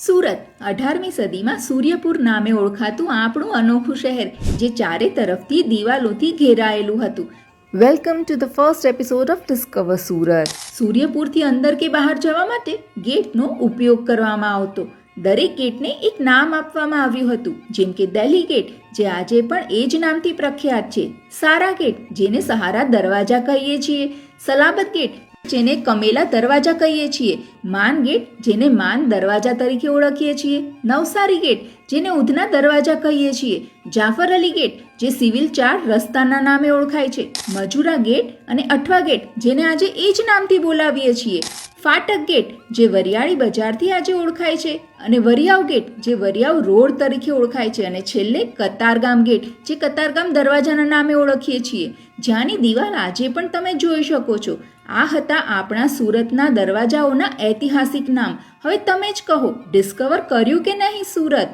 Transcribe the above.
સુરત 18મી સદીમાં સૂર્યપુર નામે ઓળખાતું આપણું અનોખું શહેર જે ચારે તરફથી દિવાલોથી ઘેરાયેલું હતું. Welcome to the first episode of discover Surat. સૂર્યપુરથી અંદર કે બહાર જવા માટે ગેટનો ઉપયોગ કરવામાં આવતો. દરેક ગેટને એક નામ આપવામાં આવ્યું હતું, જેમ કે દિલ્હી ગેટ જે આજે પણ એ જ નામથી પ્રખ્યાત છે, સારા ગેટ જેને સહારા દરવાજા કહીએ છીએ, સલાબત ગેટ જેને કમેલા દરવાજા કહીએ છીએ, માન ગેટ જેને માન દરવાજા તરીકે ઓળખીએ છીએ, નવસારી ગેટ જેને ઉધના દરવાજા કહીએ છીએ, જાફર અલી ગેટ જે સિવિલ 4 રસ્તાના નામે ઓળખાય છે, મજુરા ગેટ અને અઠવા ગેટ જેને આજે એ જ નામથી બોલાવીએ છીએ, ફાટક ગેટ જે વરિયાળી બજારથી આજે ઓળખાય છે, અને વરિયાવ ગેટ જે વરિયાવ રોડ તરીકે ઓળખાય છે, અને છેલ્લે કતારગામ ગેટ જે કતારગામ દરવાજાના નામે ઓળખીએ છીએ, જ્યાંની દિવાલ આજે પણ તમે જોઈ શકો છો. આ હતા આપણા સુરતના દરવાજાઓના ઐતિહાસિક નામ. હવે તમે જ કહો, ડિસ્કવર કર્યું કે નહીં સુરત?